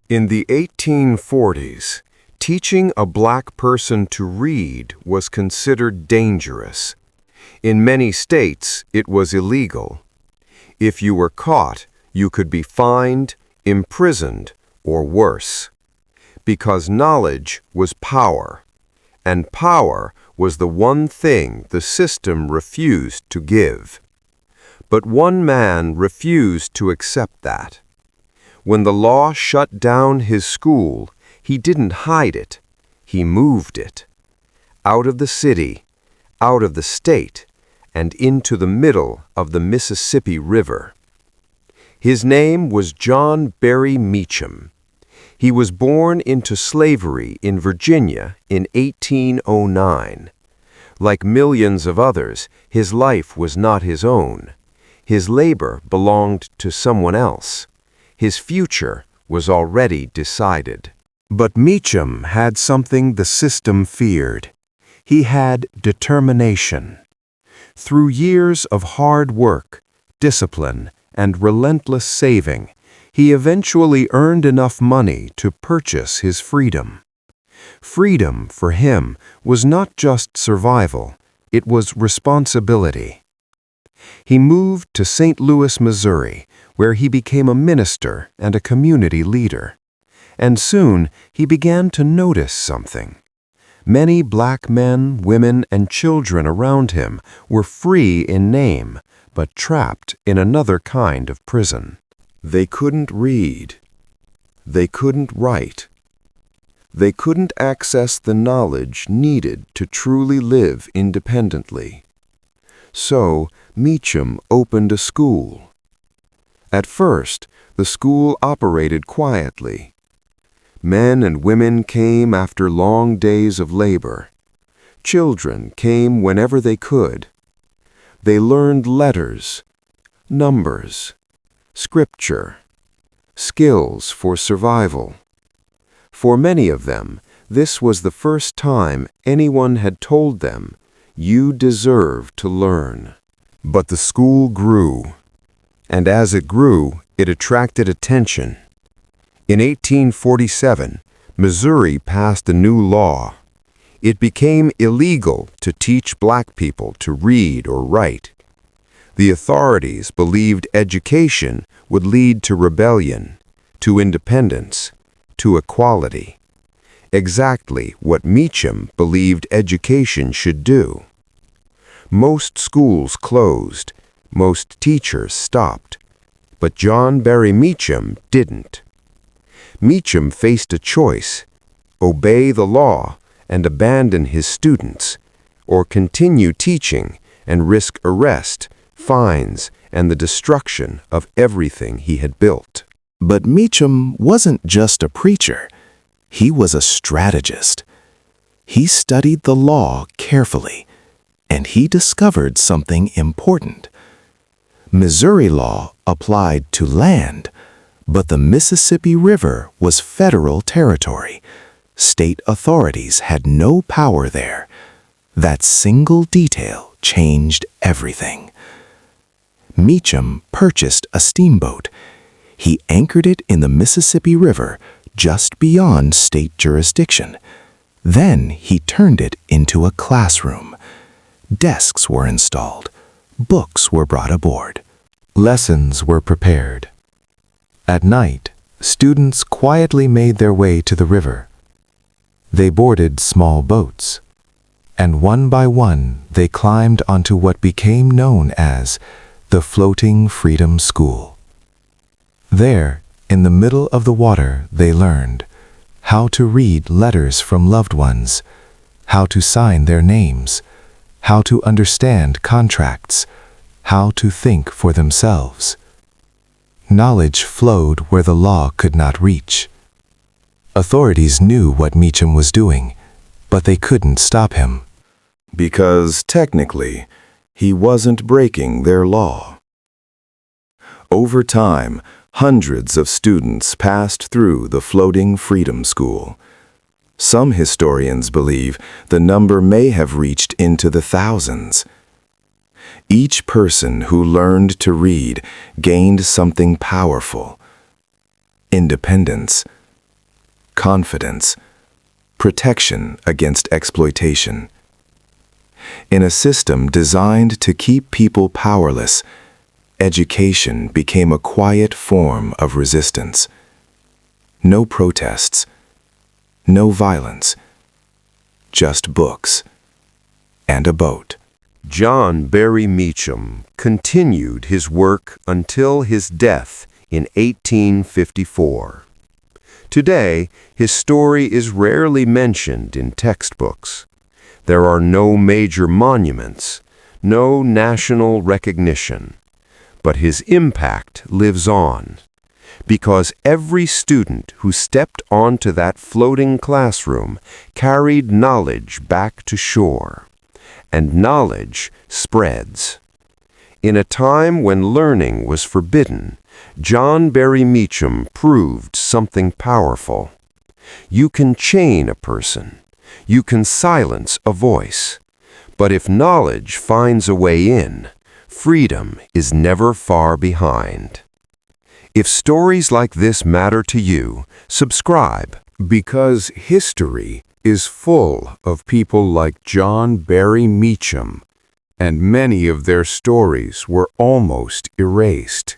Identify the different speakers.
Speaker 1: In the 1840s, teaching a black person to read was considered dangerous. In many states, it was illegal. If you were caught, you could be fined, imprisoned, or worse. Because knowledge was power, and power was the one thing the system refused to give. But one man refused to accept that. When the law shut down his school, he didn't hide it, he moved it. Out of the city, out of the state, and into the middle of the Mississippi River. His name was John Berry Meachum. He was born into slavery in Virginia in 1809. Like millions of others, his life was not his own. His labor belonged to someone else. His future was already decided. But Meachum had something the system feared. He had determination. Through years of hard work, discipline, and relentless saving, he eventually earned enough money to purchase his freedom. Freedom, for him, was not just survival, it was responsibility. He moved to St. Louis, Missouri, where he became a minister and a community leader. And soon he began to notice something. Many black men, women, and children around him were free in name, but trapped in another kind of prison. They couldn't read. They couldn't write. They couldn't access the knowledge needed to truly live independently. So Meachum opened a school. At first, the school operated quietly. Men and women came after long days of labor. Children came whenever they could. They learned letters, numbers, scripture, skills for survival. For many of them, this was the first time anyone had told them, "You deserve to learn." But the school grew, and as it grew, it attracted attention. In 1847, Missouri passed a new law. It became illegal to teach black people to read or write. The authorities believed education would lead to rebellion, to independence, to equality. Exactly what Meachum believed education should do. Most schools closed, most teachers stopped, but John Berry Meachum didn't. Meachum faced a choice: obey the law and abandon his students, or continue teaching and risk arrest, fines, and the destruction of everything he had built.
Speaker 2: But Meachum wasn't just a preacher. He was a strategist. He studied the law carefully, and he discovered something important. Missouri law applied to land, but the Mississippi River was federal territory. State authorities had no power there. That single detail changed everything. Meachum purchased a steamboat. He anchored it in the Mississippi River, just beyond state jurisdiction. Then he turned it into a classroom. Desks were installed. Books were brought aboard. Lessons were prepared. At night, students quietly made their way to the river. They boarded small boats, and one by one they climbed onto what became known as the Floating Freedom School. There, in the middle of the water, they learned how to read letters from loved ones, how to sign their names, how to understand contracts, how to think for themselves. Knowledge flowed where the law could not reach. Authorities knew what Meachum was doing, but they couldn't stop him.
Speaker 1: Because technically, he wasn't breaking their law. Over time, hundreds of students passed through the Floating Freedom School. Some historians believe the number may have reached into the thousands. Each person who learned to read gained something powerful: independence,
Speaker 2: confidence, protection against exploitation. In a system designed to keep people powerless, education became a quiet form of resistance. No protests, no violence, just books and a boat.
Speaker 1: John Berry Meachum continued his work until his death in 1854. Today, his story is rarely mentioned in textbooks. There are no major monuments, no national recognition, but his impact lives on, because every student who stepped onto that floating classroom carried knowledge back to shore, and knowledge spreads. In a time when learning was forbidden, John Berry Meachum proved something powerful. You can chain a person. You can silence a voice. But if knowledge finds a way in, freedom is never far behind. If stories like this matter to you, subscribe. Because history is full of people like John Berry Meachum, and many of their stories were almost erased.